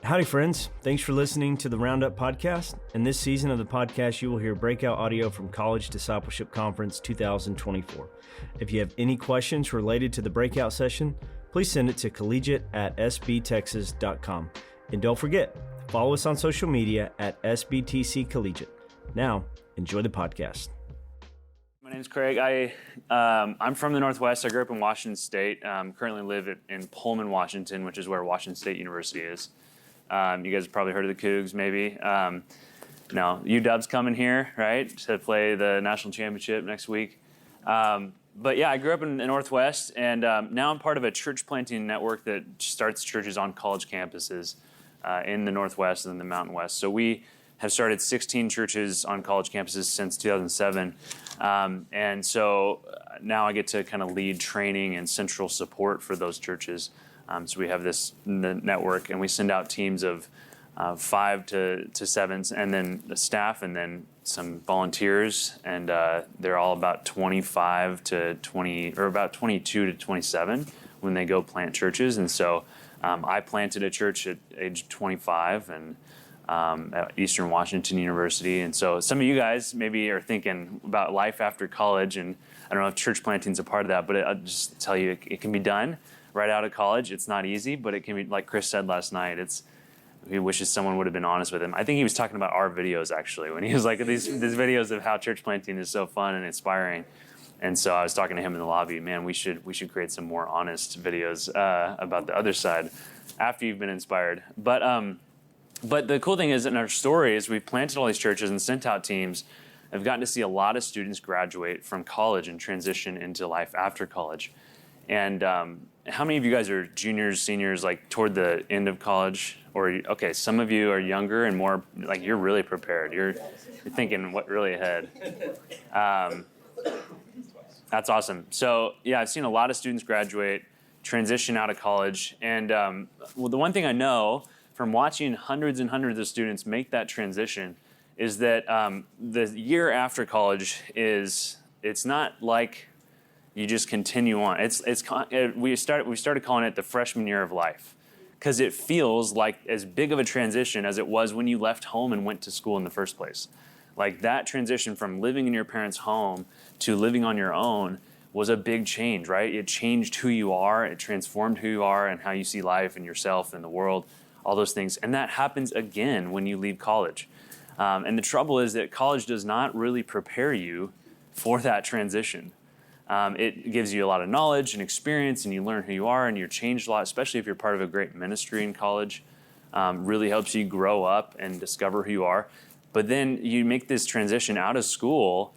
Howdy, friends. Thanks for listening to the Roundup Podcast. In this season of the podcast, you will hear breakout audio from College Discipleship Conference 2024. If you have any questions related to the breakout session, please send it to collegiate@sbtexas.com. And don't forget, follow us on social media at SBTC Collegiate. Now, enjoy the podcast. My name's Craig. I'm from the Northwest. I grew up in Washington State. Currently live in Pullman, Washington, which is where Washington State University is. You guys have probably heard of the Cougs, maybe. No, UW's coming here, right, to play the national championship next week. But yeah, I grew up in the Northwest, and now I'm part of a church planting network that starts churches on college campuses in the Northwest and the Mountain West. So we have started 16 churches on college campuses since 2007. And so now I get to kind of lead training and central support for those churches. So we have this network, and we send out teams of 5 to 7, and then the staff, and then some volunteers, and they're all about 25 to 20, or about 22 to 27 when they go plant churches. And so I planted a church at age 25, and at Eastern Washington University. And so some of you guys maybe are thinking about life after college, and I don't know if church planting is a part of that, but I'll just tell you, it can be done right out of college. It's not easy, but it can be, like Chris said last night, he wishes someone would have been honest with him. I think he was talking about our videos, actually, when he was like, these videos of how church planting is so fun and inspiring. And so I was talking to him in the lobby, man, we should create some more honest videos about the other side after you've been inspired. But the cool thing is, in our story, is we've planted all these churches and sent out teams. I've gotten to see a lot of students graduate from college and transition into life after college. And how many of you guys are juniors, seniors, like toward the end of college? Or, okay, some of you are younger and more, like you're really prepared. You're thinking what really ahead. That's awesome. So yeah, I've seen a lot of students graduate, transition out of college. And well, the one thing I know from watching hundreds and hundreds of students make that transition is that the year after college it's not like you just continue on. We started calling it the freshman year of life, because it feels like as big of a transition as it was when you left home and went to school in the first place. Like that transition from living in your parents' home to living on your own was a big change, right? It changed who you are, it transformed who you are and how you see life and yourself and the world, all those things. And that happens again when you leave college. And the trouble is that college does not really prepare you for that transition. It gives you a lot of knowledge and experience, and you learn who you are, and you're changed a lot, especially if you're part of a great ministry in college. Really helps you grow up and discover who you are. But then you make this transition out of school,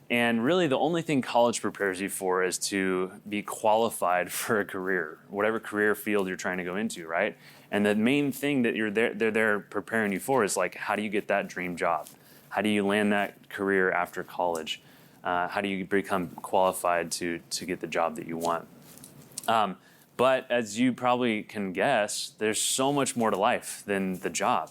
and really the only thing college prepares you for is to be qualified for a career, whatever career field you're trying to go into, right? And the main thing that they're there preparing you for is like, how do you get that dream job? How do you land that career after college? How do you become qualified to get the job that you want? But as you probably can guess, there's so much more to life than the job.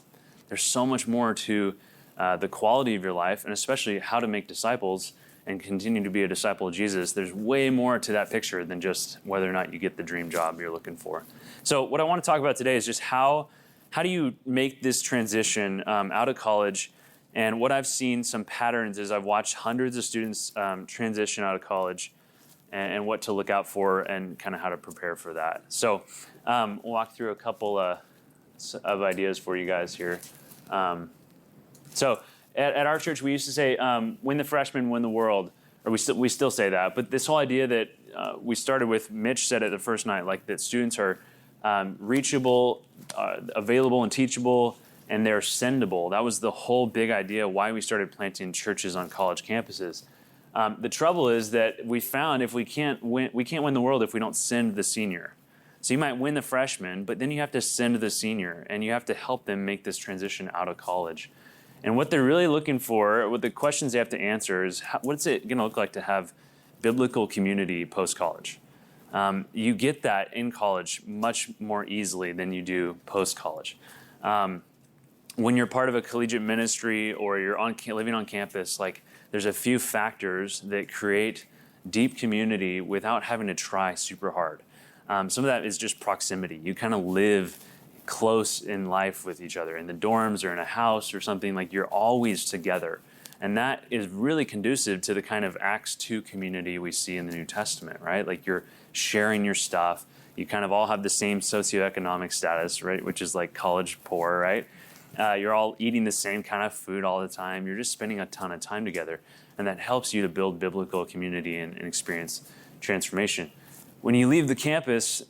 There's so much more to the quality of your life, and especially how to make disciples and continue to be a disciple of Jesus. There's way more to that picture than just whether or not you get the dream job you're looking for. So what I want to talk about today is just how do you make this transition out of college. And what I've seen, some patterns, is I've watched hundreds of students transition out of college, and what to look out for and kind of how to prepare for that. So we'll walk through a couple of ideas for you guys here. So at our church, we used to say, win the freshmen, win the world. Or we still say that. But this whole idea that we started with, Mitch said it the first night, like that students are reachable, available and teachable, and they're sendable. That was the whole big idea why we started planting churches on college campuses. The trouble is that we found we can't win the world if we don't send the senior. So you might win the freshman, but then you have to send the senior, and you have to help them make this transition out of college. And what they're really looking for, what the questions they have to answer is, what's it going to look like to have biblical community post-college? You get that in college much more easily than you do post-college. When you're part of a collegiate ministry or you're living on campus, like there's a few factors that create deep community without having to try super hard. Some of that is just proximity. You kind of live close in life with each other in the dorms or in a house or something. Like, you're always together. And that is really conducive to the kind of Acts 2 community we see in the New Testament, right? Like, you're sharing your stuff. You kind of all have the same socioeconomic status, right? Which is like college poor, right? You're all eating the same kind of food all the time. You're just spending a ton of time together. And that helps you to build biblical community and experience transformation. When you leave the campus,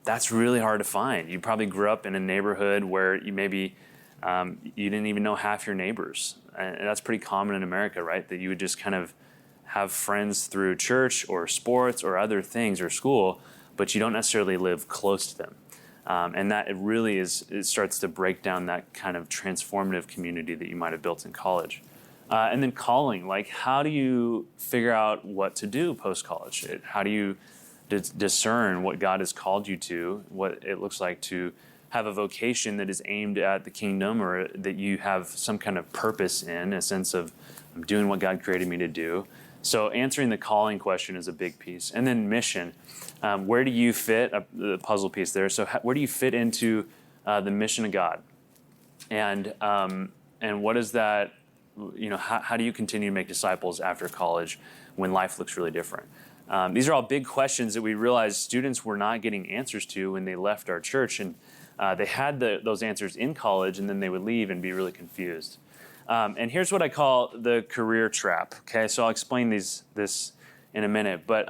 that's really hard to find. You probably grew up in a neighborhood where you maybe you didn't even know half your neighbors. And that's pretty common in America, right? That you would just kind of have friends through church or sports or other things or school, but you don't necessarily live close to them. And that it starts to break down that kind of transformative community that you might have built in college. And then calling, like, how do you figure out what to do post-college? How do you discern what God has called you to, what it looks like to have a vocation that is aimed at the kingdom, or that you have some kind of purpose in, a sense of, I'm doing what God created me to do. So answering the calling question is a big piece. And then mission. Where do you fit, the puzzle piece there? So where do you fit into the mission of God? And what is that, how do you continue to make disciples after college when life looks really different? These are all big questions that we realized students were not getting answers to when they left our church. And they had those answers in college, and then they would leave and be really confused. And here's what I call the career trap. Okay, so I'll explain this in a minute. But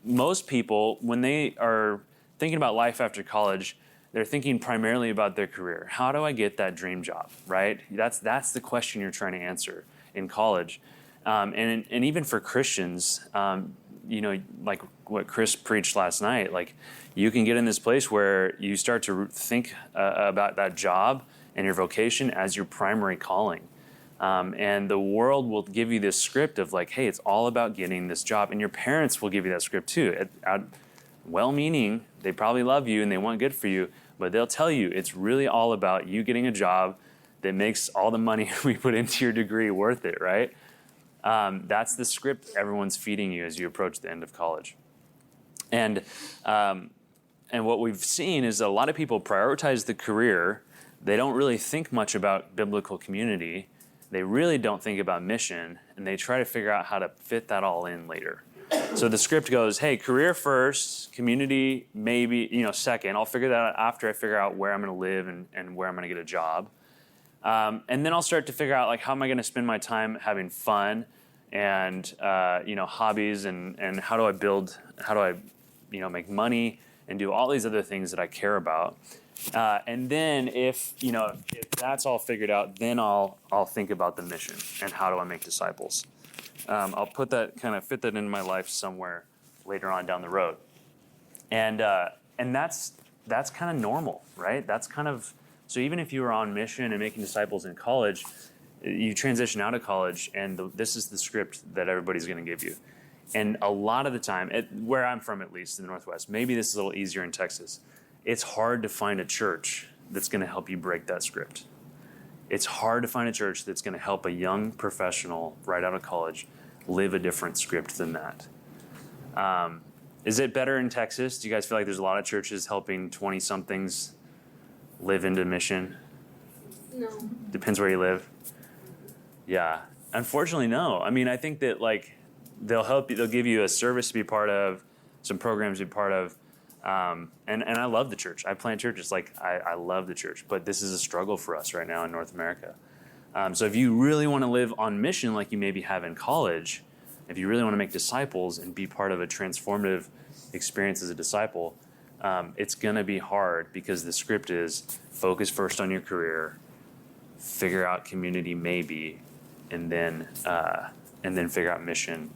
most people, when they are thinking about life after college, they're thinking primarily about their career. How do I get that dream job, right? That's the question you're trying to answer in college. And even for Christians, like what Chris preached last night, like, you can get in this place where you start to think about that job and your vocation as your primary calling. And the world will give you this script of like, hey, it's all about getting this job. And your parents will give you that script too. Well-meaning, they probably love you and they want good for you, but they'll tell you it's really all about you getting a job that makes all the money we put into your degree worth it, right? That's the script everyone's feeding you as you approach the end of college. And what we've seen is a lot of people prioritize the career. They don't really think much about biblical community. They really don't think about mission, and they try to figure out how to fit that all in later. So the script goes, hey, career first, community maybe, second. I'll figure that out after I figure out where I'm going to live and where I'm going to get a job. And then I'll start to figure out, like, how am I going to spend my time having fun and, hobbies and how do I make money and do all these other things that I care about. And then if that's all figured out, then I'll think about the mission and how do I make disciples. I'll fit that in my life somewhere later on down the road. And that's kind of normal, right? That's kind of, so even if you were on mission and making disciples in college, you transition out of college and this is the script that everybody's going to give you. And a lot of the time, where I'm from at least in the Northwest, maybe this is a little easier in Texas, it's hard to find a church that's going to help you break that script. It's hard to find a church that's going to help a young professional right out of college live a different script than that. Is it better in Texas? Do you guys feel like there's a lot of churches helping 20-somethings live into mission? No. Depends where you live. Yeah. Unfortunately, no. I mean, I think that, like, they'll help you. They'll give you a service to be part of, some programs to be part of. And I love the church. I plant churches. Like, I love the church. But this is a struggle for us right now in North America. So if you really want to live on mission like you maybe have in college, if you really want to make disciples and be part of a transformative experience as a disciple, it's going to be hard because the script is focus first on your career, figure out community maybe, and then figure out mission,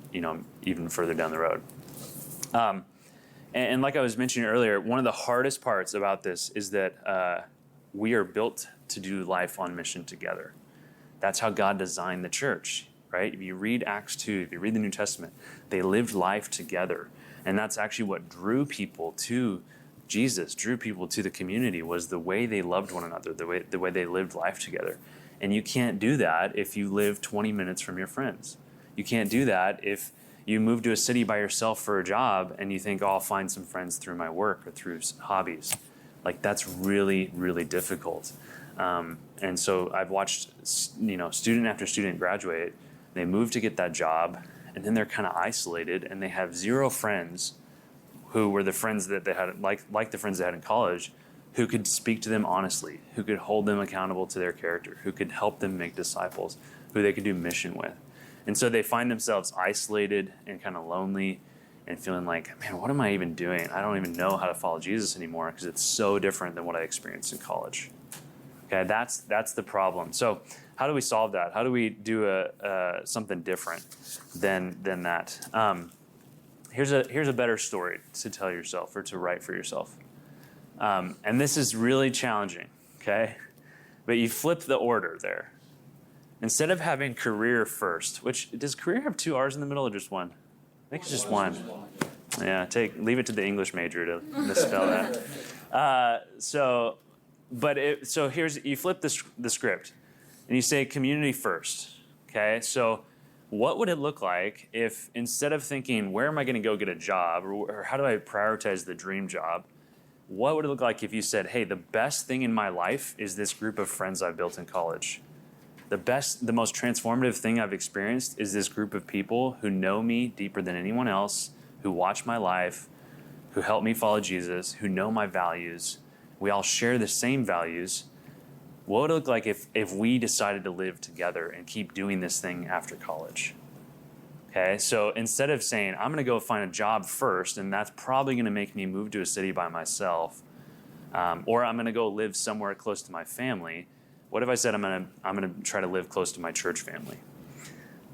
even further down the road. And like I was mentioning earlier, one of the hardest parts about this is that we are built to do life on mission together. That's how God designed the church, right? If you read Acts 2, if you read the New Testament, they lived life together. And that's actually what drew people to Jesus, drew people to the community, was the way they loved one another, the way they lived life together. And you can't do that if you live 20 minutes from your friends. You can't do that if you move to a city by yourself for a job and you think, oh, I'll find some friends through my work or through hobbies. Like that's really, really difficult. And so I've watched, student after student graduate, they move to get that job, and then they're kind of isolated, and they have zero friends who were the friends that they had, like the friends they had in college, who could speak to them honestly, who could hold them accountable to their character, who could help them make disciples, who they could do mission with. And so they find themselves isolated and kind of lonely and feeling like, man, what am I even doing? I don't even know how to follow Jesus anymore because it's so different than what I experienced in college. Okay, that's the problem. So how do we solve that? How do we do something different than that? Here's a better story to tell yourself or to write for yourself. And this is really challenging, okay? But you flip the order there. Instead of having career first, which, does career have 2 R's in the middle or just one? I think it's just one. Yeah, leave it to the English major to misspell that. So you flip the script and you say community first, okay? So what would it look like if instead of thinking, where am I going to go get a job or how do I prioritize the dream job? What would it look like if you said, hey, the best thing in my life is this group of friends I've built in college. The most transformative thing I've experienced is this group of people who know me deeper than anyone else, who watch my life, who help me follow Jesus, who know my values. We all share the same values. What would it look like if we decided to live together and keep doing this thing after college? Okay, so instead of saying, I'm going to go find a job first, and that's probably going to make me move to a city by myself, or I'm going to go live somewhere close to my family, what if I said I'm going to try to live close to my church family,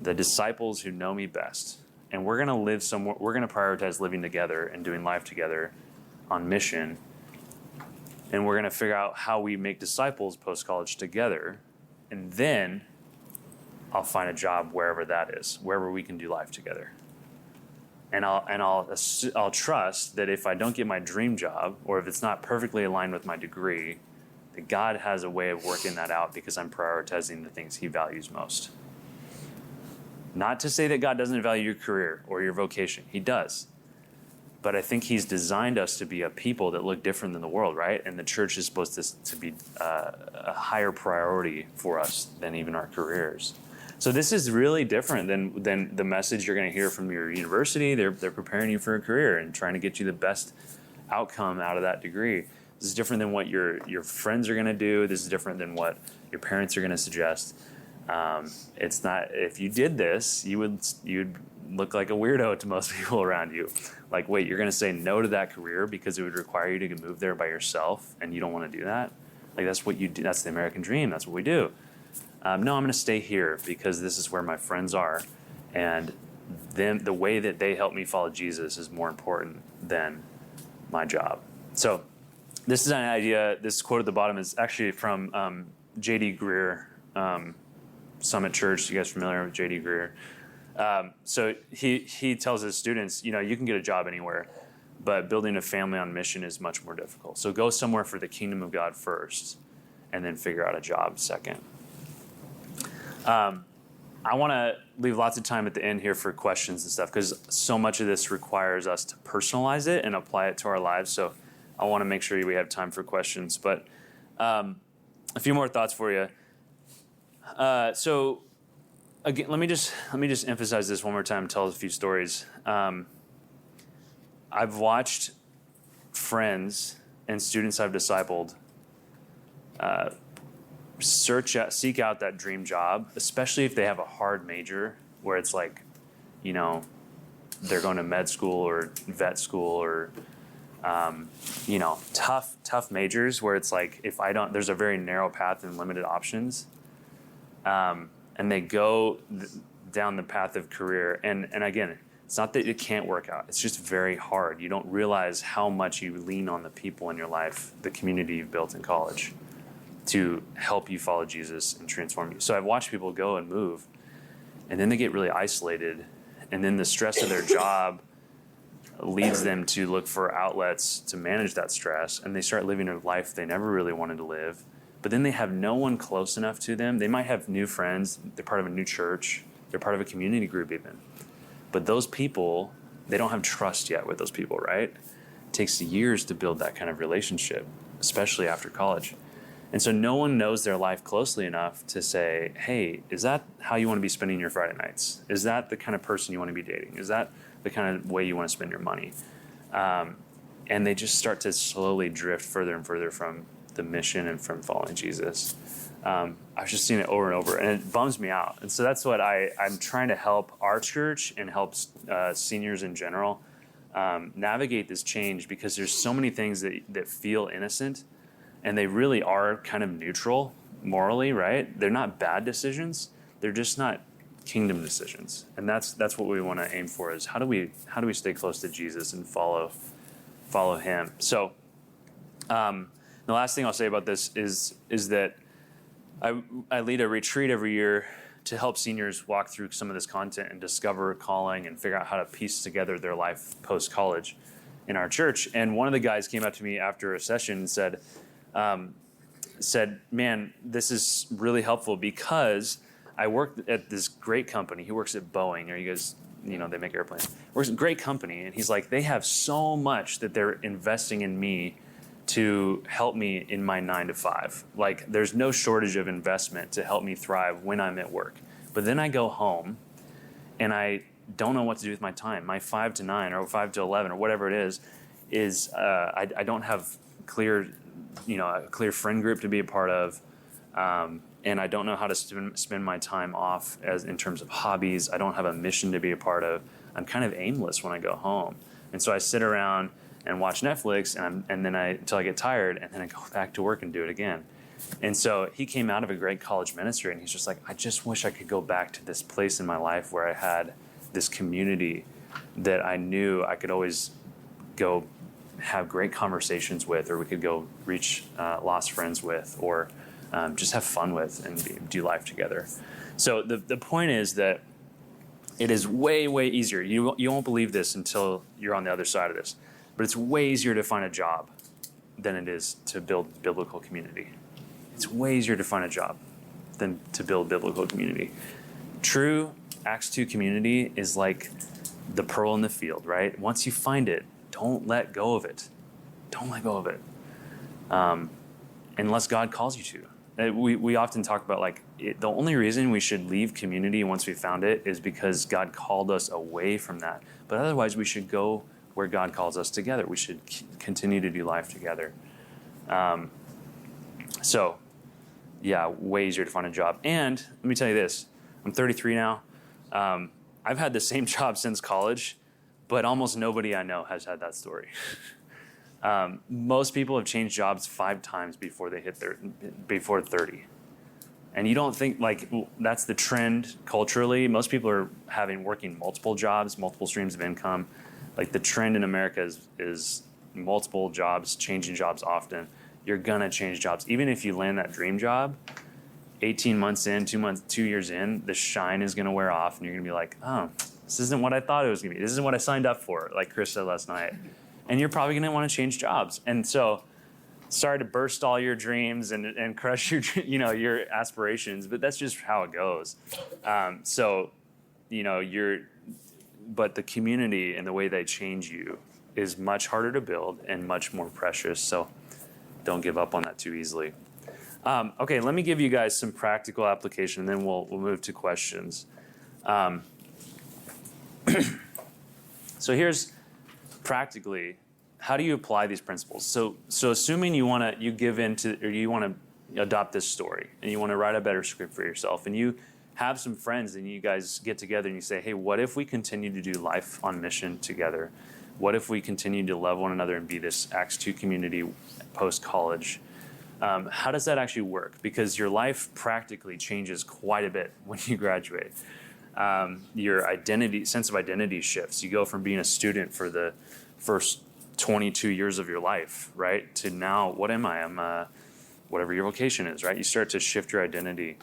the disciples who know me best, and we're going to live somewhere. We're going to prioritize living together and doing life together on mission, and we're going to figure out how we make disciples post-college together, and then I'll find a job wherever that is, wherever we can do life together. And I'll trust that if I don't get my dream job, or if it's not perfectly aligned with my degree, that God has a way of working that out because I'm prioritizing the things He values most. Not to say that God doesn't value your career or your vocation. He does. But I think He's designed us to be a people that look different than the world, right? And the church is supposed to be a higher priority for us than even our careers. So this is really different than the message you're going to hear from your university. They're preparing you for a career and trying to get you the best outcome out of that degree. This is different than what your friends are going to do. This is different than what your parents are going to suggest. It's not. If you did this, you'd look like a weirdo to most people around you. Like, wait, you're going to say no to that career because it would require you to move there by yourself, and you don't want to do that? Like, that's what you do. That's the American dream. That's what we do. No, I'm going to stay here because this is where my friends are, and the way that they help me follow Jesus is more important than my job. So this is an idea. This quote at the bottom is actually from J.D. Greear, Summit Church. You guys familiar with J.D. Greear? So he tells his students, you can get a job anywhere, but building a family on mission is much more difficult. So go somewhere for the kingdom of God first, and then figure out a job second. I want to leave lots of time at the end here for questions and stuff, because so much of this requires us to personalize it and apply it to our lives. So I want to make sure we have time for questions. But a few more thoughts for you. So again, let me just emphasize this one more time. Tell us a few stories. I've watched friends and students I've discipled seek out that dream job, especially if they have a hard major where it's like, they're going to med school or vet school or, tough majors where it's like, there's a very narrow path and limited options. And they go down the path of career. And again, it's not that it can't work out. It's just very hard. You don't realize how much you lean on the people in your life, the community you've built in college, to help you follow Jesus and transform you. So I've watched people go and move, and then they get really isolated, and then the stress of their job leads them to look for outlets to manage that stress, and they start living a life they never really wanted to live. But then they have no one close enough to them. They might have new friends. They're part of a new church. They're part of a community group even. But those people, they don't have trust yet with those people, right? It takes years to build that kind of relationship. especially after college. And so no one knows their life closely enough to say, hey, is that how you want to be spending your Friday nights? Is that the kind of person you want to be dating? Is that the kind of way you want to spend your money? And they just start to slowly drift further and further from the mission and from following Jesus. I've just seen it over and over, and it bums me out. And so that's what I'm trying to help our church and help seniors in general navigate this change, because there's so many things that feel innocent, and they really are kind of neutral morally, right? They're not bad decisions. They're just not kingdom decisions. And that's what we want to aim for, is how do we stay close to Jesus and follow him? So the last thing I'll say about this is that I lead a retreat every year to help seniors walk through some of this content and discover calling and figure out how to piece together their life post-college in our church. And one of the guys came up to me after a session and said, man, this is really helpful because I work at this great company. He works at Boeing. Or you guys, they make airplanes. Works at a great company. And he's like, they have so much that they're investing in me to help me in my 9 to 5. Like, there's no shortage of investment to help me thrive when I'm at work. But then I go home and I don't know what to do with my time. My 5 to 9 or 5 to 11 or whatever it is I don't have a clear friend group to be a part of. And I don't know how to spend my time off in terms of hobbies. I don't have a mission to be a part of. I'm kind of aimless when I go home. And so I sit around and watch Netflix, and then until I get tired, and then I go back to work and do it again. And so he came out of a great college ministry, and he's just like, I just wish I could go back to this place in my life where I had this community that I knew I could always go have great conversations with, or we could go reach lost friends with, or just have fun with and do life together. So the point is that it is way, way easier. You won't believe this until you're on the other side of this. But it's way easier to find a job than it is to build biblical community. It's way easier to find a job than to build biblical community. True Acts 2 community is like the pearl in the field, right? Once you find it, don't let go of it. Don't let go of it. Unless God calls you to. We often talk about the only reason we should leave community once we found it is because God called us away from that. But otherwise, we should go where God calls us together. We should continue to do life together. So, yeah, way easier to find a job. And let me tell you this. I'm 33 now. I've had the same job since college, but almost nobody I know has had that story. Most people have changed jobs 5 times before 30. And you don't think that's the trend culturally. Most people are working multiple jobs, multiple streams of income. The trend in America is multiple jobs, changing jobs often. You're gonna change jobs. Even if you land that dream job, 18 months in, 2 years in, the shine is gonna wear off, and you're gonna be like, oh, this isn't what I thought it was gonna be. This isn't what I signed up for, like Chris said last night. And you're probably gonna wanna change jobs. And so, sorry to burst all your dreams and crush your aspirations, but that's just how it goes. But the community and the way they change you is much harder to build and much more precious. So don't give up on that too easily. Okay, let me give you guys some practical application, and then we'll move to questions. So here's practically, how do you apply these principles? So assuming you want to adopt this story, and you want to write a better script for yourself, and you have some friends and you guys get together and you say, hey, what if we continue to do life on mission together? What if we continue to love one another and be this Acts 2 community post-college? How does that actually work? Because your life practically changes quite a bit when you graduate. Your sense of identity shifts. You go from being a student for the first 22 years of your life, right, to now, what am I? I'm whatever your vocation is, right? You start to shift your identity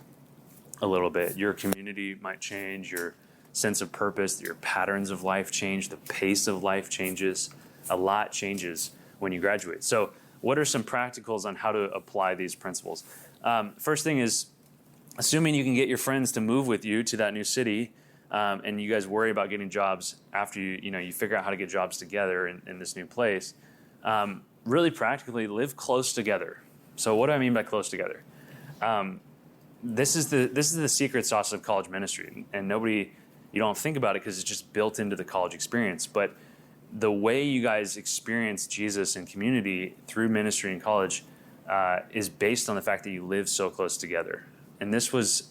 a little bit. Your community might change, your sense of purpose, your patterns of life change, the pace of life changes. A lot changes when you graduate. So what are some practicals on how to apply these principles? First thing is, assuming you can get your friends to move with you to that new city, and you guys worry about getting jobs after you figure out how to get jobs together in this new place, really practically, live close together. So what do I mean by close together? This is the secret sauce of college ministry, and you don't think about it because it's just built into the college experience. But the way you guys experience Jesus and community through ministry in college is based on the fact that you live so close together. And this was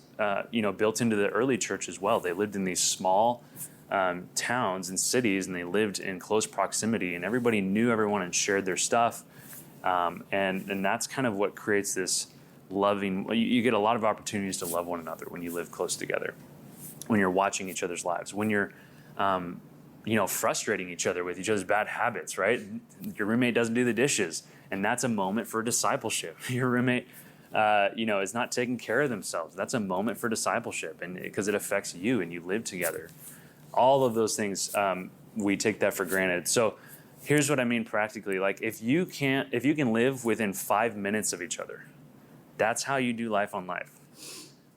built into the early church as well. They lived in these small towns and cities, and they lived in close proximity, and everybody knew everyone and shared their stuff. And that's kind of what creates this loving. You get a lot of opportunities to love one another when you live close together, when you're watching each other's lives, when you're frustrating each other with each other's bad habits, right? Your roommate doesn't do the dishes, and that's a moment for discipleship. Your roommate is not taking care of themselves. That's a moment for discipleship, and because it affects you and you live together. All of those things, we take that for granted. So here's what I mean practically. Like if you can live within 5 minutes of each other, that's how you do life on life.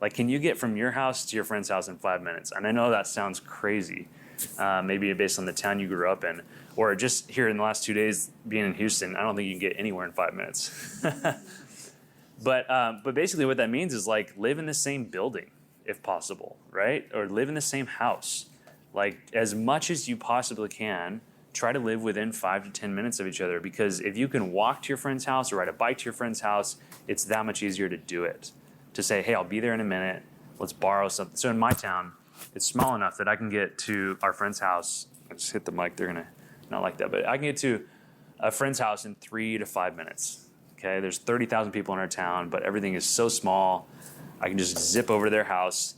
Like, can you get from your house to your friend's house in 5 minutes? And I know that sounds crazy, maybe based on the town you grew up in, or just here in the last 2 days being in Houston. I don't think you can get anywhere in 5 minutes. But basically what that means is like live in the same building if possible, right? Or live in the same house. Like as much as you possibly can, try to live within 5 to 10 minutes of each other, because if you can walk to your friend's house or ride a bike to your friend's house, it's that much easier to do it. To say, hey, I'll be there in a minute. Let's borrow something. So in my town, it's small enough that I can get to our friend's house. I just hit the mic. They're going to not like that. But I can get to a friend's house in 3 to 5 minutes. Okay, there's 30,000 people in our town, but everything is so small. I can just zip over to their house.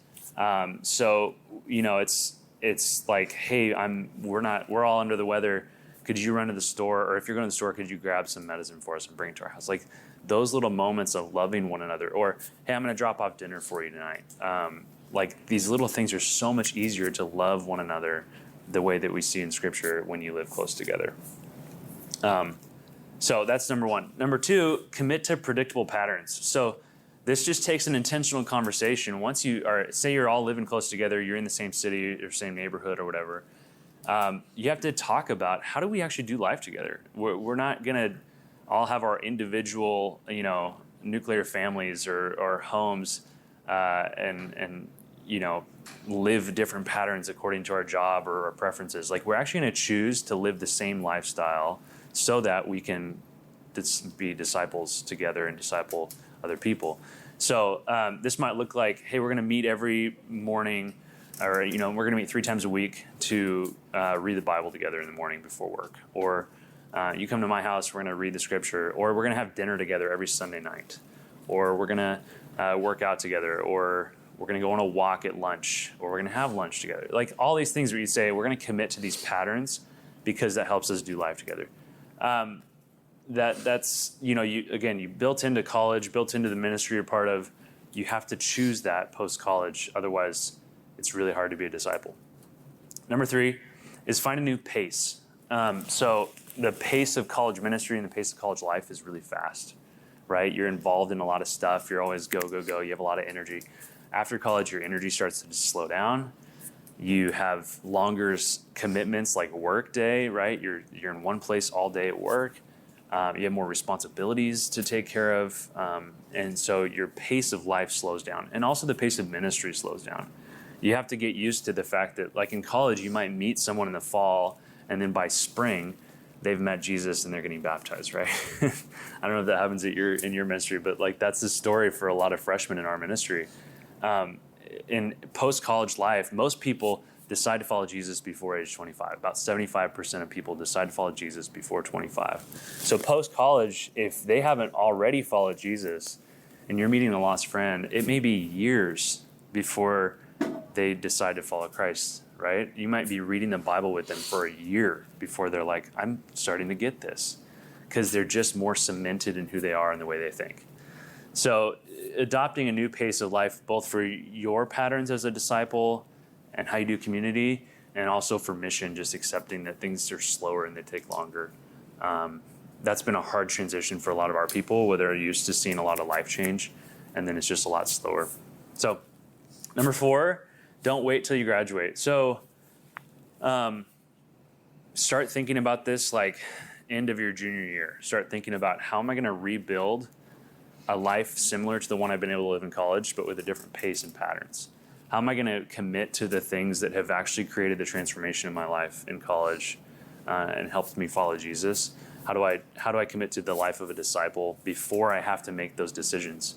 It's like, hey, we're all under the weather. Could you run to the store? Or if you're going to the store, could you grab some medicine for us and bring it to our house? Like those little moments of loving one another. Or, hey, I'm going to drop off dinner for you tonight. Like these little things are so much easier to love one another the way that we see in Scripture when you live close together. So that's number one. Number two, commit to predictable patterns. So this just takes an intentional conversation. Once say you're all living close together, you're in the same city or same neighborhood or whatever, you have to talk about how do we actually do life together. We're not going to all have our individual, nuclear families or homes and live different patterns according to our job or our preferences. Like we're actually going to choose to live the same lifestyle so that we can be disciples together and disciple other people. So this might look like, hey, we're going to meet every morning, or we're going to meet 3 times a week to read the Bible together in the morning before work. Or you come to my house, we're going to read the Scripture. Or we're going to have dinner together every Sunday night. Or we're going to work out together. Or we're going to go on a walk at lunch. Or we're going to have lunch together. Like all these things where you say we're going to commit to these patterns because that helps us do life together. That's you built into college, built into the ministry you're part of. You have to choose that post-college. Otherwise, it's really hard to be a disciple. Number 3 is find a new pace. So the pace of college ministry and the pace of college life is really fast, right? You're involved in a lot of stuff. You're always go, go, go. You have a lot of energy. After college, your energy starts to slow down. You have longer commitments like work day, right? You're in one place all day at work. You have more responsibilities to take care of. And so your pace of life slows down. And also the pace of ministry slows down. You have to get used to the fact that, like in college, you might meet someone in the fall, and then by spring, they've met Jesus and they're getting baptized, right? I don't know if that happens in your ministry, but like that's the story for a lot of freshmen in our ministry. In post-college life, most people decide to follow Jesus before age 25. About 75% of people decide to follow Jesus before 25. So post-college, if they haven't already followed Jesus and you're meeting a lost friend, it may be years before they decide to follow Christ, right? You might be reading the Bible with them for a year before they're like, I'm starting to get this, because they're just more cemented in who they are and the way they think. So adopting a new pace of life, both for your patterns as a disciple and how you do community, and also for mission, just accepting that things are slower and they take longer. That's been a hard transition for a lot of our people, where they're used to seeing a lot of life change, and then it's just a lot slower. So number 4, don't wait till you graduate. So start thinking about this like end of your junior year, start thinking about how am I going to rebuild a life similar to the one I've been able to live in college, but with a different pace and patterns. How am I going to commit to the things that have actually created the transformation in my life in college and helped me follow Jesus? How do I commit to the life of a disciple before I have to make those decisions?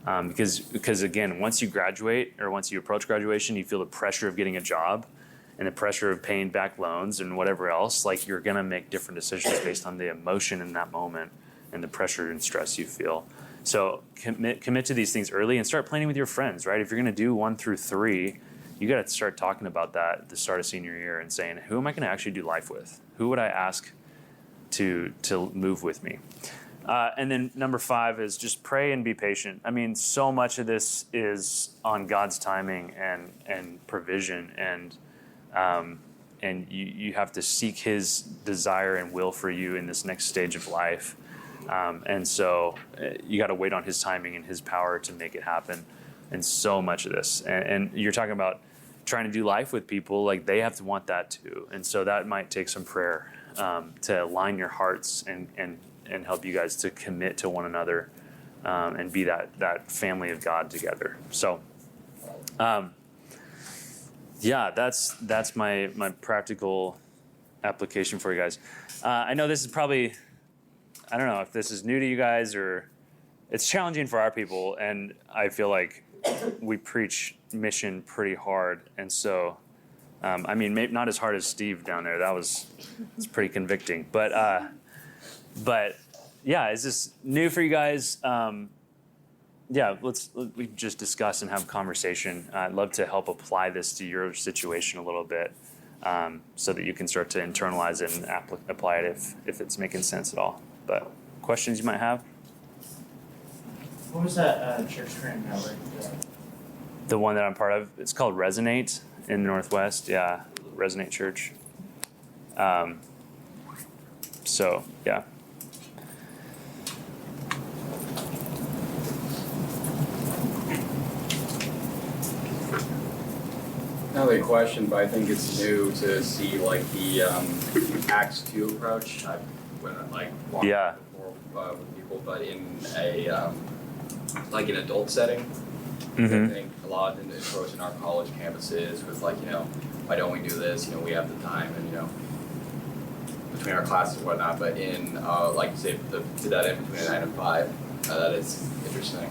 Because again, once you graduate or once you approach graduation, you feel the pressure of getting a job and the pressure of paying back loans and whatever else. Like, you're going to make different decisions based on the emotion in that moment and the pressure and stress you feel. So commit to these things early and start planning with your friends, right? If you're going to do 1 through 3, you got to start talking about that at the start of senior year and saying, who am I going to actually do life with? Who would I ask to move with me? And then number 5 is just pray and be patient. I mean, so much of this is on God's timing and provision, and you have to seek His desire and will for you in this next stage of life. And so you got to wait on His timing and His power to make it happen. And so much of this, and you're talking about trying to do life with people, like they have to want that too. And so that might take some prayer to align your hearts and help you guys to commit to one another and be that family of God together. So, yeah, that's my practical application for you guys. I know this is probably, I don't know if this is new to you guys or it's challenging for our people, and I feel like we preach mission pretty hard, and so I mean, maybe not as hard as Steve down there. It's pretty convicting, but yeah, is this new for you guys? Yeah, we just discuss and have a conversation. I'd love to help apply this to your situation a little bit, so that you can start to internalize it and apply it if it's making sense at all. But questions you might have? What was that church grant network? The one that I'm part of, it's called Resonate in the Northwest. Yeah, Resonate Church. So, yeah. Not really a question, but I think it's new to see like the Acts 2 approach. When I walked before with people, but in a like an adult setting. Mm-hmm. I think a lot of the approach in our college campuses was like, why don't we do this? We have the time and between our classes and whatnot. But in like you say, to that in between 9 and 5, that is interesting.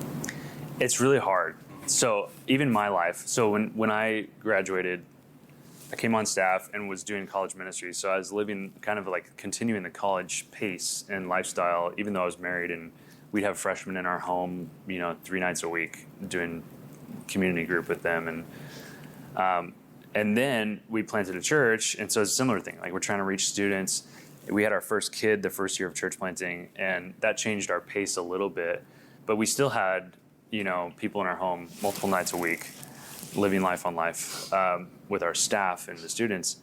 It's really hard. So even my life. So when I graduated, I came on staff and was doing college ministry. So I was living kind of like continuing the college pace and lifestyle, even though I was married, and we'd have freshmen in our home, 3 nights a week doing community group with them. And then we planted a church. And so it's a similar thing. Like, we're trying to reach students. We had our first kid the first year of church planting, and that changed our pace a little bit. But we still had, people in our home multiple nights a week, living life on life with our staff and the students.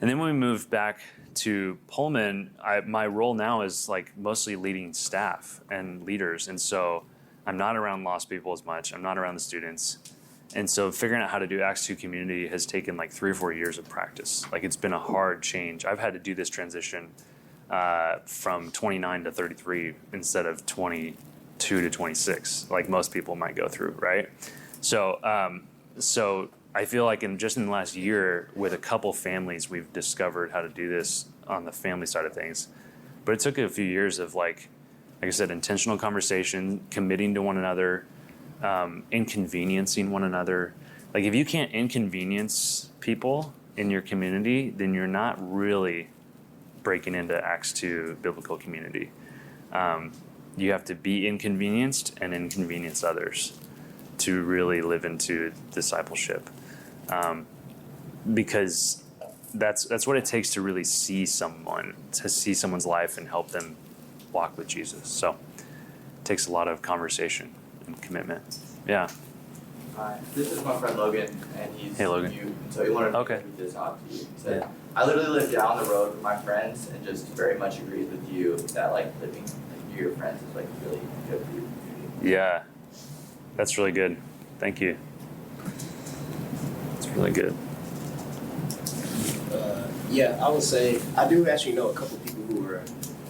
And then when we moved back to Pullman, my role now is like mostly leading staff and leaders. And so I'm not around lost people as much. I'm not around the students. And so figuring out how to do Acts 2 community has taken like 3 or 4 years of practice. Like, it's been a hard change. I've had to do this transition from 29 to 33 instead of 22 to 26, like most people might go through, right? So I feel like in the last year, with a couple families, we've discovered how to do this on the family side of things. But it took a few years of like I said, intentional conversation, committing to one another, inconveniencing one another. Like, if you can't inconvenience people in your community, then you're not really breaking into Acts 2 biblical community. You have to be inconvenienced and inconvenience others to really live into discipleship. Because that's what it takes to really see someone's life and help them walk with Jesus. So it takes a lot of conversation and commitment. Yeah. Hi, this is my friend Logan, and he's Hey, Logan. mute, so he wanted me to read this out to you. He said, I literally live down the road with my friends and just very much agrees with you that like living like your friends is like really good for your community. Yeah. That's really good. Thank you. It's really good. Yeah, I would say I do actually know a couple people who are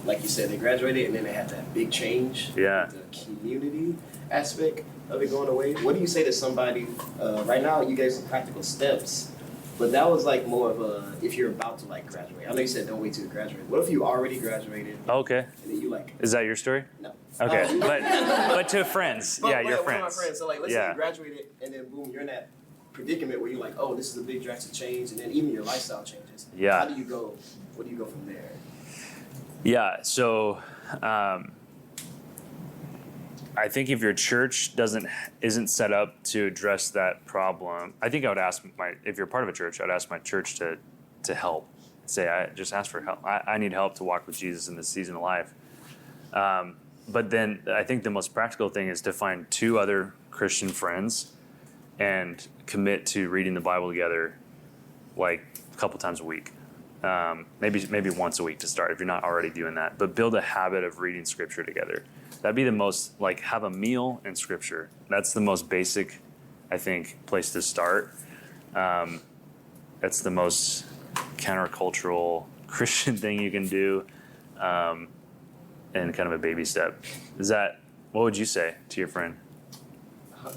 like you said, they graduated and then they had that big change. Yeah. The community aspect of it going away. What do you say to somebody, right now you gave some practical steps, but that was like more of a, if you're about to like graduate. I know you said don't wait till you graduate. What if you already graduated? Okay. And then you like. Is that your story? No. Okay. But to friends. But, yeah, your my friends. friends. So like, let's say you graduated and then boom, you're in that predicament where you're like, oh, this is a big drastic change, and then even your lifestyle changes. Yeah. How do you go? What do you go from there? Yeah. So, I think if your church isn't set up to address that problem, I think I would ask if you're part of a church, I'd ask my church to help. Say, I just ask for help. I need help to walk with Jesus in this season of life. But then I think the most practical thing is to find 2 other Christian friends and commit to reading the Bible together, like a couple times a week. Maybe once a week to start if you're not already doing that. But build a habit of reading Scripture together. That'd be the most, like, have a meal in Scripture. That's the most basic, I think, place to start. That's the most countercultural Christian thing you can do, and kind of a baby step. What would you say to your friend? How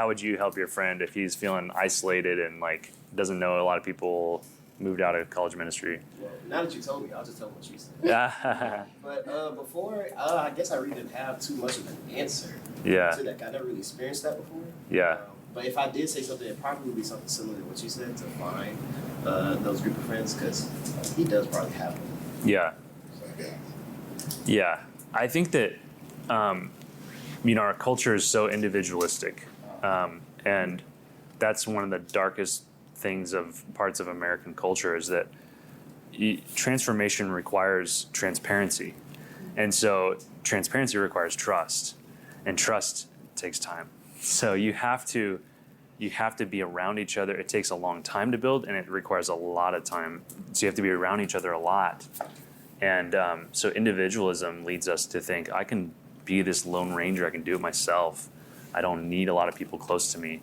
would you help your friend if he's feeling isolated and like doesn't know a lot of people moved out of college ministry? Well, now that you told me, I'll just tell them what you said. Yeah. But before, I guess I really didn't have too much of an answer Yeah. to that. I never really experienced that before. Yeah. But if I did say something, it probably would be something similar to what you said, to find those group of friends, because he does probably have them. Yeah. So, yeah. Yeah. I think that, our culture is so individualistic. And that's one of the darkest parts of American culture is that transformation requires transparency. And so transparency requires trust, and trust takes time. So you have to be around each other. It takes a long time to build, and it requires a lot of time. So you have to be around each other a lot. And so individualism leads us to think, I can be this lone ranger. I can do it myself. I don't need a lot of people close to me.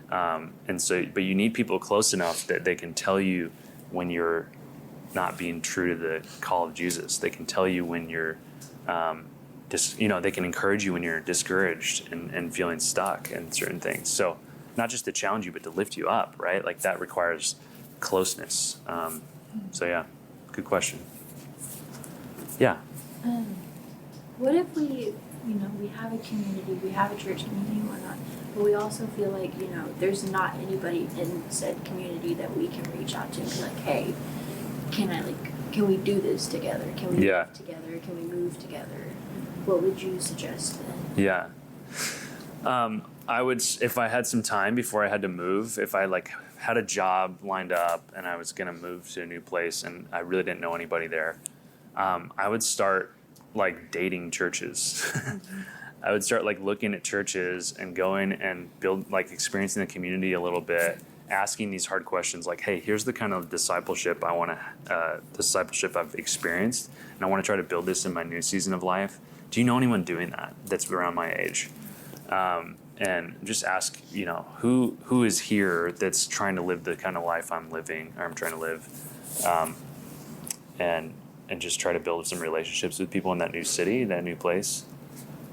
But you need people close enough that they can tell you when you're not being true to the call of Jesus. They can tell you when you're, they can encourage you when you're discouraged and feeling stuck in certain things. So not just to challenge you, but to lift you up, right? Like that requires closeness. So yeah, good question. Yeah. What if we have a community, we have a church community and whatnot, but we also feel like, there's not anybody in said community that we can reach out to and be like, hey, can we do this together? Can we live together? Can we move together? What would you suggest then? Yeah. I would, if I had some time before I had to move, if I had a job lined up and I was going to move to a new place and I really didn't know anybody there, I would start dating churches. I would start looking at churches and going and build experiencing the community a little bit, asking these hard questions like, hey, here's the kind of discipleship discipleship I've experienced, and I want to try to build this in my new season of life. Do you know anyone doing that that's around my age? And just ask, who is here that's trying to live the kind of life I'm living or I'm trying to live, and just try to build some relationships with people in that new city, that new place.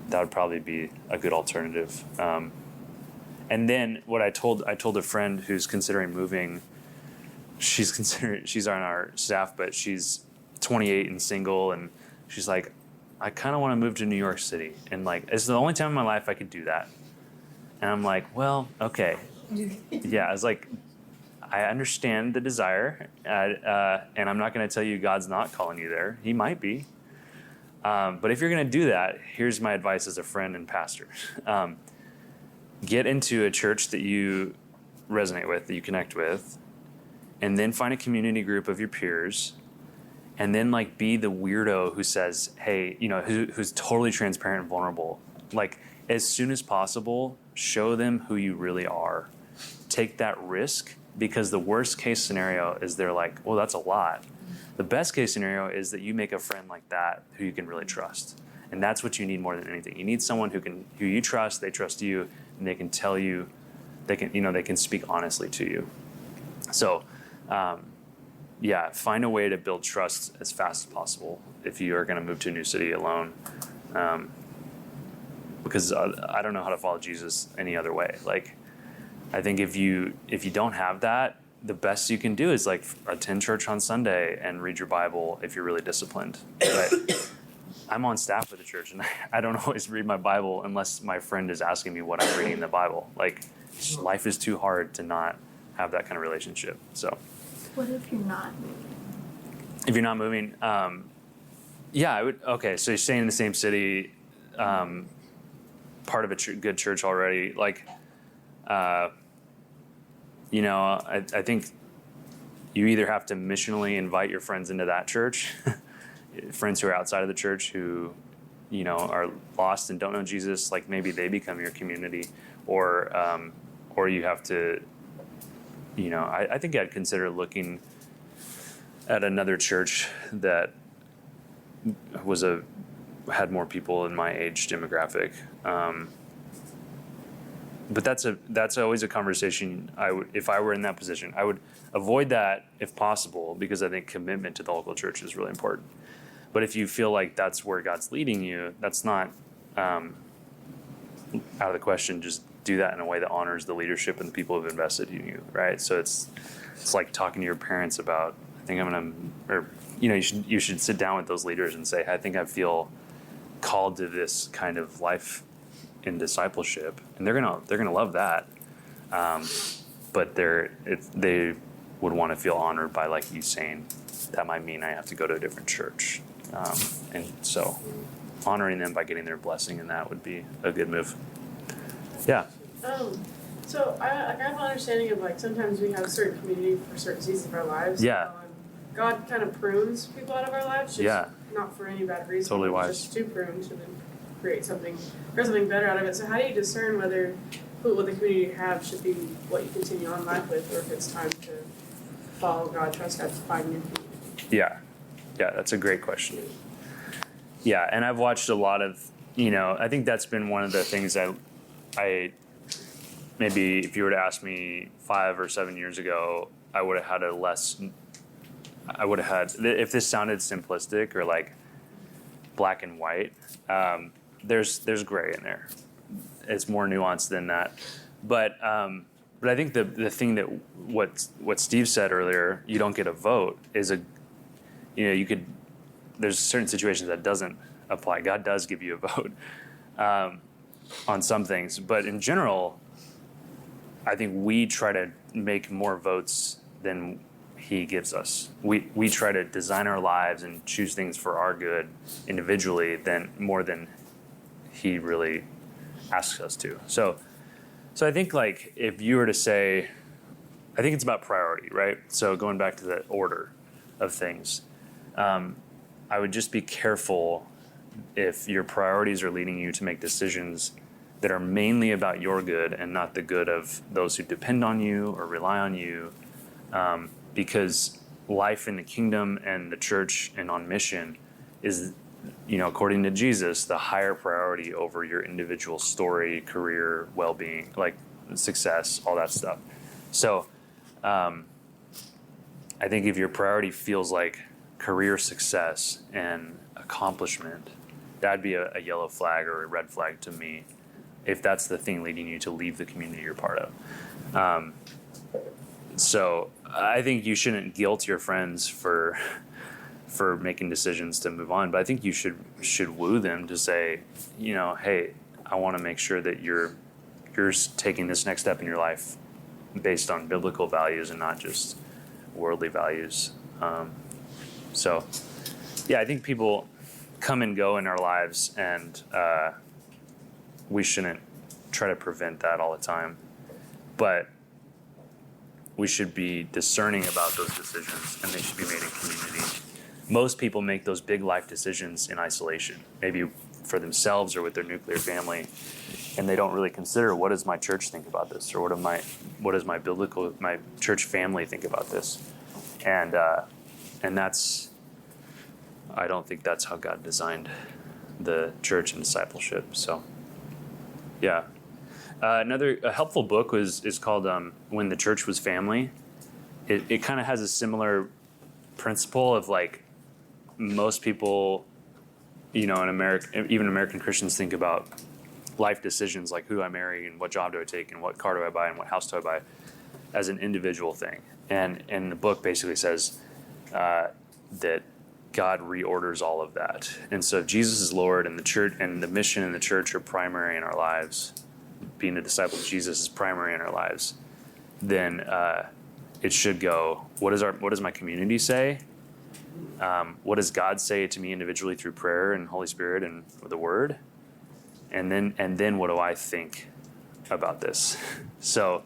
That would probably be a good alternative. And then what I told a friend who's considering moving. She's on our staff, but she's 28 and single, and she's like, I kind of want to move to New York City, and it's the only time in my life I could do that. And I'm like, well, okay, yeah. I was like, I understand the desire, and I'm not going to tell you God's not calling you there. He might be. But if you're going to do that, here's my advice as a friend and pastor. Get into a church that you resonate with, that you connect with, and then find a community group of your peers, and then be the weirdo who says, hey, who's totally transparent and vulnerable. As soon as possible, show them who you really are. Take that risk, because the worst case scenario is they're like, well, that's a lot. The best case scenario is that you make a friend like that who you can really trust. And that's what you need more than anything. You need someone who you trust, they trust you, and they can tell you, they can speak honestly to you. So find a way to build trust as fast as possible if you are going to move to a new city alone. Because I don't know how to follow Jesus any other way. Like, I think if you don't have that, the best you can do is like attend church on Sunday and read your Bible if you're really disciplined. But I'm on staff with the church, and I don't always read my Bible unless my friend is asking me what I'm reading in the Bible. Like, life is too hard to not have that kind of relationship. So, What if you're not moving? if you're not moving, I would. Okay, so you're staying in the same city, part of a good church already. Like, I think you either have to missionally invite your friends into that church, friends who are outside of the church who, are lost and don't know Jesus. Like, maybe they become your community, or you have to. I think I'd consider looking at another church that had more people in my age demographic. But that's always a conversation. If I were in that position, I would avoid that if possible, because I think commitment to the local church is really important. But if you feel like that's where God's leading you, that's not out of the question. Just do that in a way that honors the leadership and the people who've invested in you, right? So it's like talking to your parents about, I think I'm gonna, or you should sit down with those leaders and say, I think I feel called to this kind of life in discipleship, and they're gonna love that, but they would want to feel honored by, like, you saying that might mean I have to go to a different church, and so honoring them by getting their blessing in that would be a good move. Yeah. So I have an understanding of, like, sometimes we have a certain community for certain seasons of our lives. Yeah. God kind of prunes people out of our lives. Just not for any bad reason. Totally wise. Just to prune to then create something better out of it. So how do you discern whether what the community you have should be what you continue on life with, or if it's time to follow God, trust God to find your community? Yeah, that's a great question. Yeah, and I've watched a lot of, I think that's been one of the things I maybe if you were to ask me 5 or 7 years ago, I would have had if this sounded simplistic or like black and white, there's gray in there. It's more nuanced than that. But I think the thing that what Steve said earlier, you don't get a vote, is there's certain situations that doesn't apply. God does give you a vote on some things, but in general, I think we try to make more votes than He gives us. We try to design our lives and choose things for our good individually more than He really asks us to. So I think, like, if you were to say, I think it's about priority, right? So going back to the order of things, I would just be careful if your priorities are leading you to make decisions that are mainly about your good and not the good of those who depend on you or rely on you, because life in the kingdom and the church and on mission is, according to Jesus, the higher priority over your individual story, career, well-being, like success, all that stuff. So I think if your priority feels like career success and accomplishment, that'd be a yellow flag or a red flag to me, if that's the thing leading you to leave the community you're part of. So I think you shouldn't guilt your friends for making decisions to move on, but I think you should woo them to say, hey, I want to make sure that you're taking this next step in your life based on biblical values and not just worldly values. So I think people come and go in our lives, and we shouldn't try to prevent that all the time, but we should be discerning about those decisions, and they should be made in community. Most people make those big life decisions in isolation, maybe for themselves or with their nuclear family, and they don't really consider, what does my church think about this, or what does my church family think about this, and that's, I don't think that's how God designed the church and discipleship. So, yeah. A helpful book is called When the Church Was Family. It kind of has a similar principle of like most people, in America, even American Christians, think about life decisions like who I marry and what job do I take and what car do I buy and what house do I buy as an individual thing. And the book basically says that God reorders all of that. And so if Jesus is Lord and the church and the mission and the church are primary in our lives, being a disciple of Jesus is primary in our lives, then it should go, what does my community say? What does God say to me individually through prayer and Holy Spirit and the Word? And then what do I think about this? So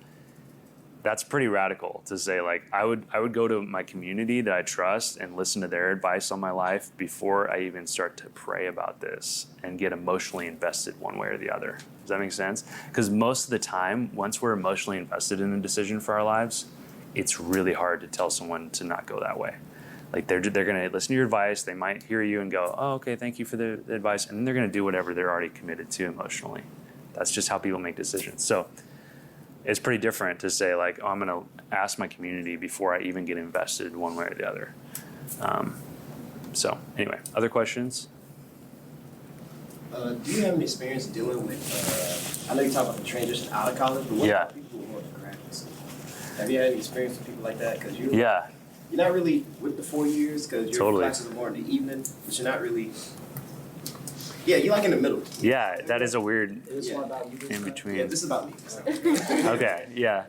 that's pretty radical to say, like, I would go to my community that I trust and listen to their advice on my life before I even start to pray about this and get emotionally invested one way or the other. Does that make sense? Because most of the time, once we're emotionally invested in a decision for our lives, it's really hard to tell someone to not go that way. Like they're going to listen to your advice. They might hear you and go, oh, okay, thank you for the advice. And then they're going to do whatever they're already committed to emotionally. That's just how people make decisions. So it's pretty different to say, like, oh, I'm going to ask my community before I even get invested one way or the other. So anyway, other questions? Do you have any experience dealing with, I know you talk about the transition out of college, but what about people who are in graduate school? Have you had any experience with people like that? Because you're not really with the 4 years because your classes are more in the evening, but you're not really. Yeah, you're like in the middle. Yeah, that is a weird in between. Yeah, this is about me. Okay, yeah.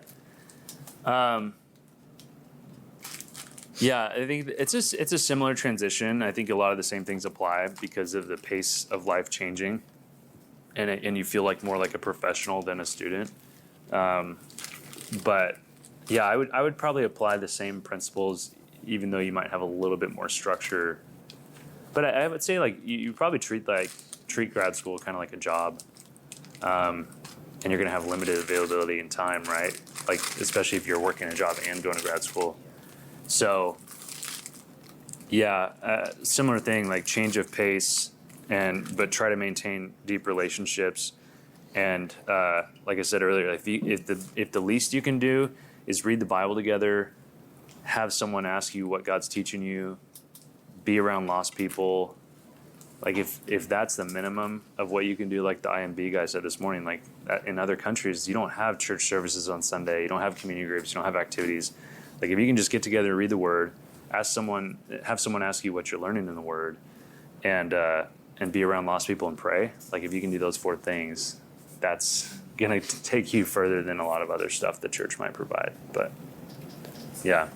Yeah, I think it's a similar transition. I think a lot of the same things apply because of the pace of life changing, and you feel like more like a professional than a student. But yeah, I would probably apply the same principles, even though you might have a little bit more structure. But I would say, like, you probably treat grad school kind of like a job, and you're going to have limited availability and time, right? Like, especially if you're working a job and going to grad school. So, yeah, similar thing, like change of pace, but try to maintain deep relationships. And like I said earlier, if the least you can do is read the Bible together, have someone ask you what God's teaching you, be around lost people. Like if that's the minimum of what you can do, like the IMB guy said this morning, like in other countries, you don't have church services on Sunday, you don't have community groups, you don't have activities. Like if you can just get together, read the Word, have someone ask you what you're learning in the Word, and be around lost people and pray. Like if you can do those 4 things, that's gonna take you further than a lot of other stuff the church might provide. But yeah.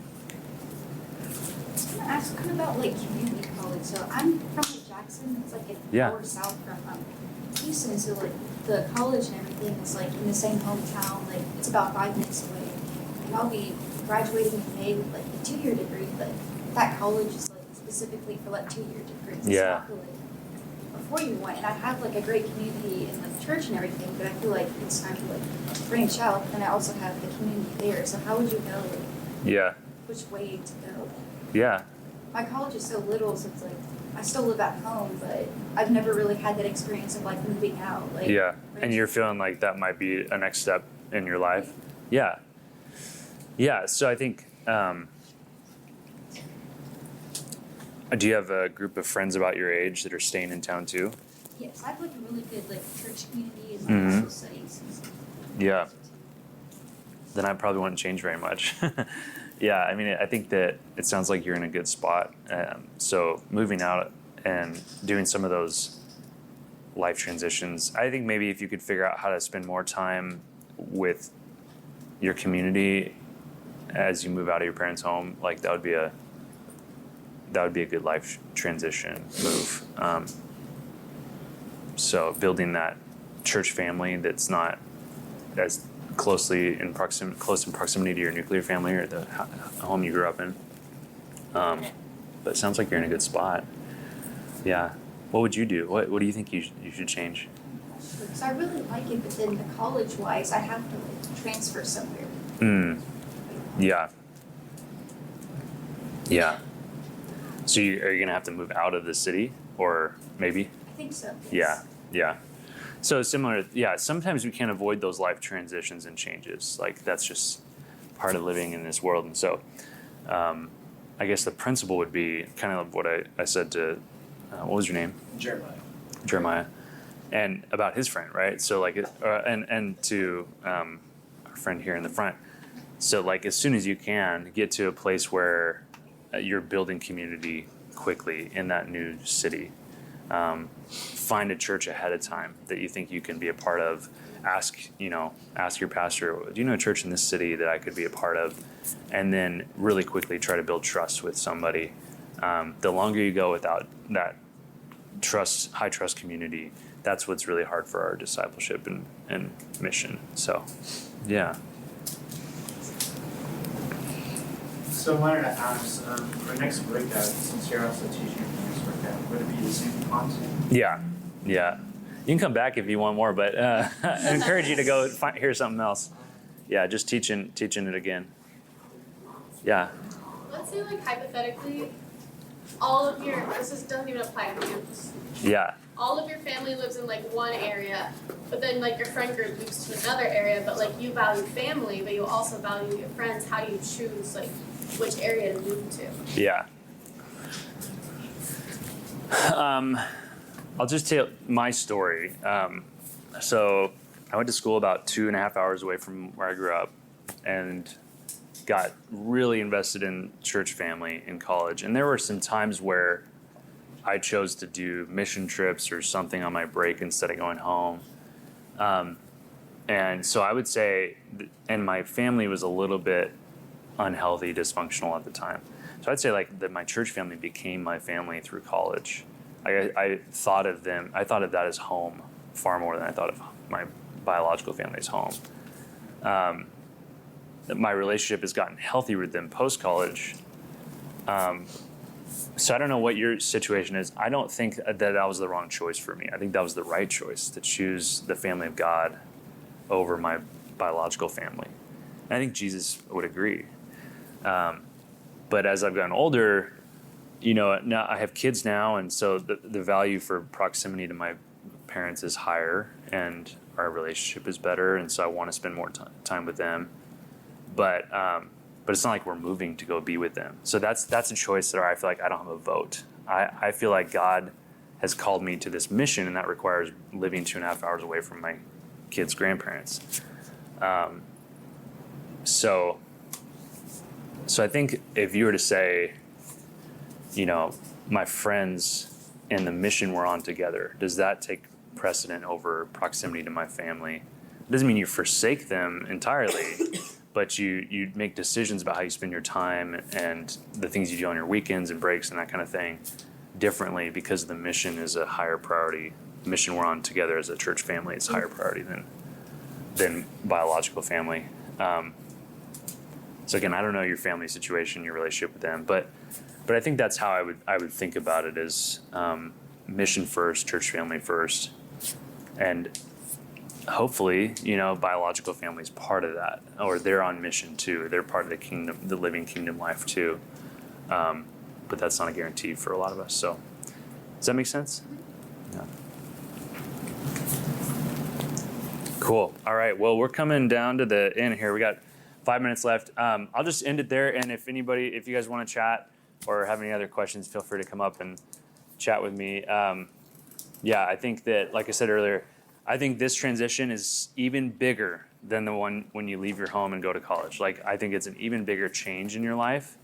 I was gonna ask kind of about like community college. So I'm from Jackson. It's like an hour south from Houston. So like the college and everything is like in the same hometown. Like it's about 5 minutes away. And I'll be graduating in May with like a 2-year degree, but that college is like specifically for like 2-year degrees. It's not for like a 4-year one. And I have like a great community in like church and everything, but I feel like it's time to like branch out. And I also have the community there. So how would you know like which way to go? Yeah. My college is so little, so it's like I still live at home, but I've never really had that experience of like moving out. Like and you're feeling like that might be a next step in your life. Yeah. So I think, do you have a group of friends about your age that are staying in town too? Yes, I have like a really good like church community and like Bible studies and stuff. Yeah. Then I probably wouldn't change very much. Yeah, I mean, I think that it sounds like you're in a good spot. So moving out and doing some of those life transitions, I think maybe if you could figure out how to spend more time with your community as you move out of your parents' home, like that would be a good life transition move. So building that church family that's not as close in proximity to your nuclear family or the home you grew up in. But it sounds like you're in a good spot. Yeah. What would you do? What do you think you should change? Because I really like it, but then the college-wise, I have to like transfer somewhere. Yeah. Yeah. So are you going to have to move out of the city or maybe? I think so. Yes. Yeah. So similar, sometimes we can't avoid those life transitions and changes. Like that's just part of living in this world. And so I I guess the principle would be kind of what I said to, what was your name? Jeremiah. And about his friend, right? So like, and to our friend here in the front. So like, as soon as you can, get to a place where you're building community quickly in that new city. Find a church ahead of time that you think you can be a part of. Ask your pastor, do you know a church in this city that I could be a part of? And then really quickly try to build trust with somebody. The longer you go without that high trust community, that's what's really hard for our discipleship and mission. So, yeah. So I wanted to ask, for next breakout, since you're also teaching for next breakout, would it be the same content? Yeah. You can come back if you want more, but I encourage you to go hear something else. Yeah, just teaching it again. Yeah. Let's say, like, hypothetically, doesn't even apply to campus. Yeah. All of your family lives in, like, one area, but then, like, your friend group moves to another area, but, like, you value family, but you also value your friends. How do you choose, like, which area to move to? Yeah. I'll just tell my story. So I went to school about 2.5 hours away from where I grew up and got really invested in church family in college. And there were some times where I chose to do mission trips or something on my break instead of going home. And so I would say, and my family was a little bit unhealthy, dysfunctional at the time. So I'd say like that my church family became my family through college. I thought of that as home far more than I thought of my biological family as home. My relationship has gotten healthier with them post-college. So I don't know what your situation is. I don't think that was the wrong choice for me. I think that was the right choice to choose the family of God over my biological family. And I think Jesus would agree. But as I've gotten older, now I have kids now, and so the value for proximity to my parents is higher, and our relationship is better, and so I want to spend more time with them. But it's not like we're moving to go be with them. So that's a choice that I feel like I don't have a vote. I feel like God has called me to this mission, and that requires living 2.5 hours away from my kids' grandparents. So I think if you were to say, my friends and the mission we're on together, does that take precedent over proximity to my family? It doesn't mean you forsake them entirely, but you make decisions about how you spend your time and the things you do on your weekends and breaks and that kind of thing differently because the mission is a higher priority. The mission we're on together as a church family is higher priority than biological family. So again, I don't know your family situation, your relationship with them, but I think that's how I would think about it as mission first, church family first, and hopefully, biological family is part of that, or they're on mission too. They're part of the kingdom, the living kingdom life too. But that's not a guarantee for a lot of us. So, does that make sense? Yeah. Cool. All right. Well, we're coming down to the end here. We got 5 minutes left. I'll just end it there. And if you guys want to chat or have any other questions, feel free to come up and chat with me. I think that, like I said earlier, I think this transition is even bigger than the one when you leave your home and go to college. Like, I think it's an even bigger change in your life.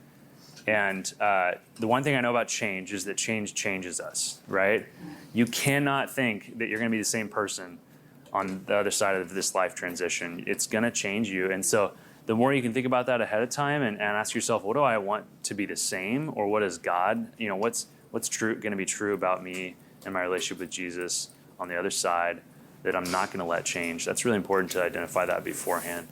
And the one thing I know about change is that change changes us, right? You cannot think that you're going to be the same person on the other side of this life transition. It's going to change you. And so the more you can think about that ahead of time and ask yourself, what do I want to be the same? Or what is God, what's true going to be true about me and my relationship with Jesus on the other side that I'm not going to let change? That's really important to identify that beforehand.